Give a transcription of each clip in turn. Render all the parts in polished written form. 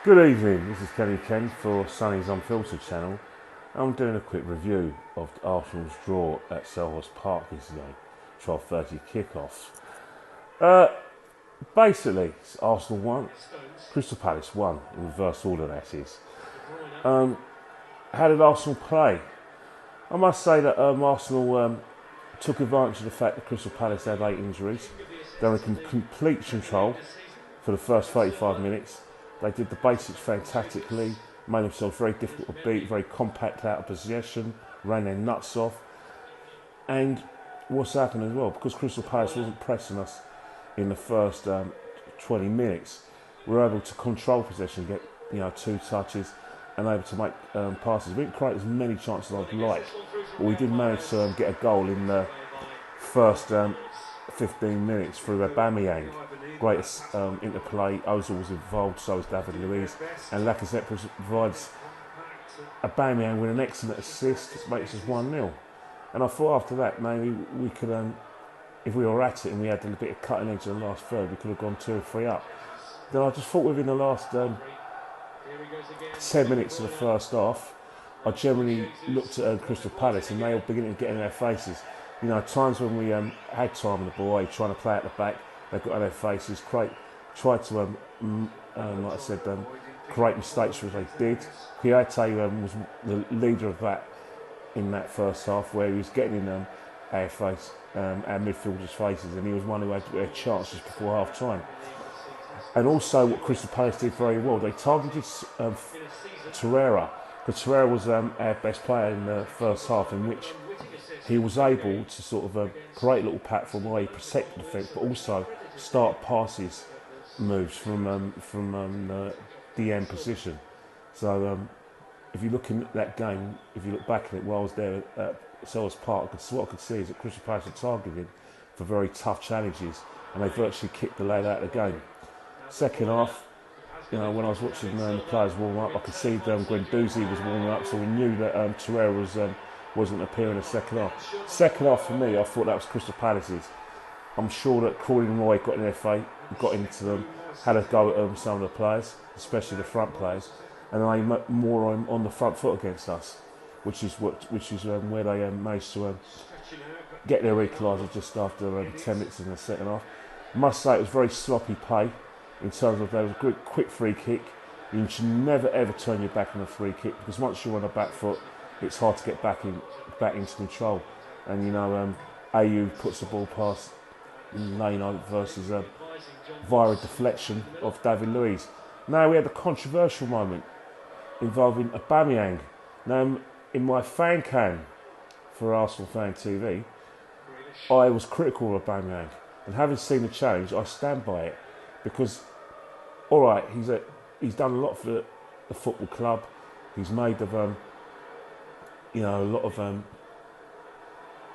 Good evening, this is Kenny Ken for Sonny's Unfiltered channel. I'm doing a quick review of Arsenal's draw at Selhurst Park yesterday, 12:30 kickoff. Basically, Arsenal won, Crystal Palace won, in reverse order that is. How did Arsenal play? I must say that Arsenal took advantage of the fact that Crystal Palace had 8 injuries. They were in complete control for the first 35 minutes. They did the basics fantastically, made themselves very difficult to beat, very compact out of possession, ran their nuts off. And what's happened as well, because Crystal Palace wasn't pressing us in the first 20 minutes, we were able to control possession, get 2 touches, and able to make passes. We didn't create as many chances as I'd like, but we did manage to get a goal in the first 15 minutes through Aubameyang. Great interplay. Ozil was involved, so was David Luiz, and Lacazette provides Aubameyang with an excellent assist, makes us 1-0. And I thought after that maybe we could, if we were at it and we had a little bit of cutting edge in the last third, we could have gone 2 or 3 up. Then I just thought within the last 10 minutes of the first half, I generally looked at Crystal Palace and they were beginning to get in their faces. Times when we had time on the ball, trying to play at the back, they got in their faces, tried to, like I said, create mistakes as they did. Kouyaté was the leader of that in that first half, where he was getting in our midfielders' faces, and he was one who had chances before half time. And also, what Crystal Palace did very well, they targeted Torreira, because Torreira was our best player in the first half, in which he was able to sort of create a little platform where he protected the defence, but also start passes moves from the end position. So if you look in that game, if you look back at it while I was there at Selhurst Park, what I could see is that Crystal Palace were targeted for very tough challenges, and they virtually kicked the lead out of the game. Second half, when I was watching the players warm up, I could see Guendouzi was warming up, so we knew that Torreira wasn't appearing in the second half. Second half for me, I thought that was Crystal Palace's. I'm sure that Crawley and Roy got in their face, got into them, had a go at some of the players, especially the front players, and they more on the front foot against us, which is where they managed to get their equaliser just after 10 minutes in the second half. I must say it was very sloppy play in terms of there was a quick free kick. You should never ever turn your back on a free kick, because once you're on the back foot, it's hard to get back into control. And Ayew puts the ball past Leno versus via a deflection of David Luiz. Now we had a controversial moment involving Aubameyang. Now in my fan cam for Arsenal Fan TV, I was critical of Aubameyang, and having seen the challenge, I stand by it, because all right, he's done a lot for the football club. He's made of a lot of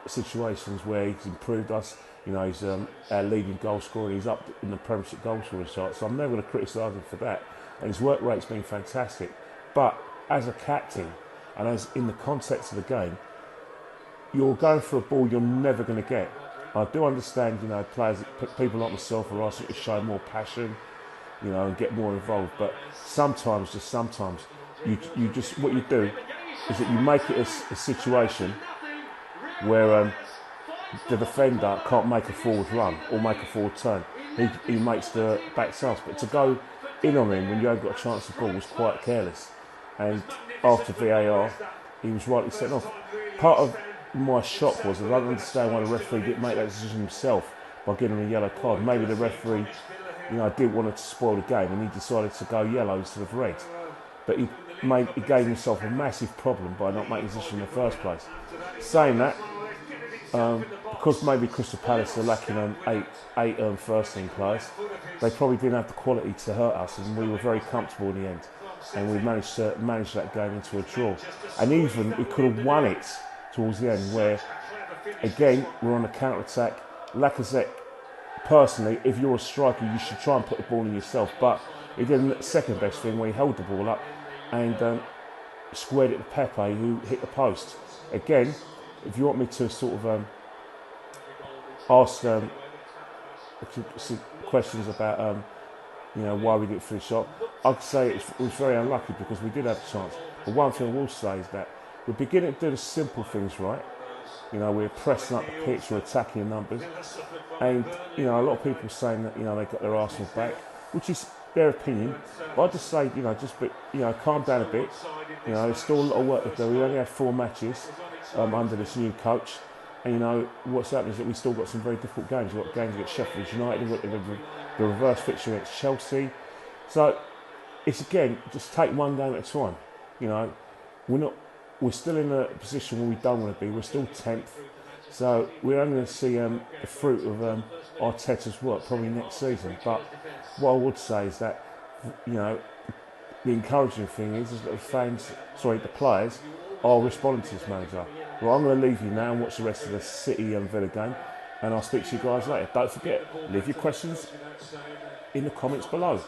situations where he's improved us. He's our leading goal scorer. He's up in the Premiership goal scoring chart, so I'm never going to criticise him for that. And his work rate's been fantastic. But as a captain, and as in the context of the game, you're going for a ball you're never going to get. I do understand, players, people like myself are asking to show more passion, and get more involved. But sometimes, you just what you do is that you make it a situation where the defender can't make a forward run or make a forward turn. He makes the back self, but to go in on him when you haven't got a chance to ball was quite careless. And after VAR, he was rightly sent off. Part of my shock was that I don't understand why the referee didn't make that decision himself by giving him a yellow card. Maybe the referee, didn't want to spoil the game, and he decided to go yellow instead of red. But he gave himself a massive problem by not making a decision in the first place. Saying that, because maybe Crystal Palace are lacking eight first team players, they probably didn't have the quality to hurt us, and we were very comfortable in the end. And we managed to manage that game into a draw. And even we could have won it towards the end, where again we're on a counter attack. Lacazette, personally, if you're a striker, you should try and put the ball in yourself. But he did the second best thing, where he held the ball up and squared it to Pepe, who hit the post. Again, if you want me to sort of ask questions about why we didn't finish up, I'd say it was very unlucky because we did have a chance. But one thing I will say is that we're beginning to do the simple things right. You know, we're pressing up the pitch, we're attacking numbers. And, you know, a lot of people are saying that, you know, they got their Arsenal back, which is their opinion. But I just say, you know, calm down a bit. You know, there's still a lot of work to do. We only had 4 matches under this new coach. And, you know, what's happening is that we still got some very difficult games. We've got games against Sheffield United, we've got the reverse fixture against Chelsea. So, it's again, just take one game at a time. You know, we're still in a position where we don't want to be. We're still 10th. So we're only going to see the fruit of Arteta's work probably next season. But what I would say is that, you know, the encouraging thing is that the players are responding to this manager. Well, I'm going to leave you now and watch the rest of the City and Villa game, and I'll speak to you guys later. Don't forget, leave your questions in the comments below.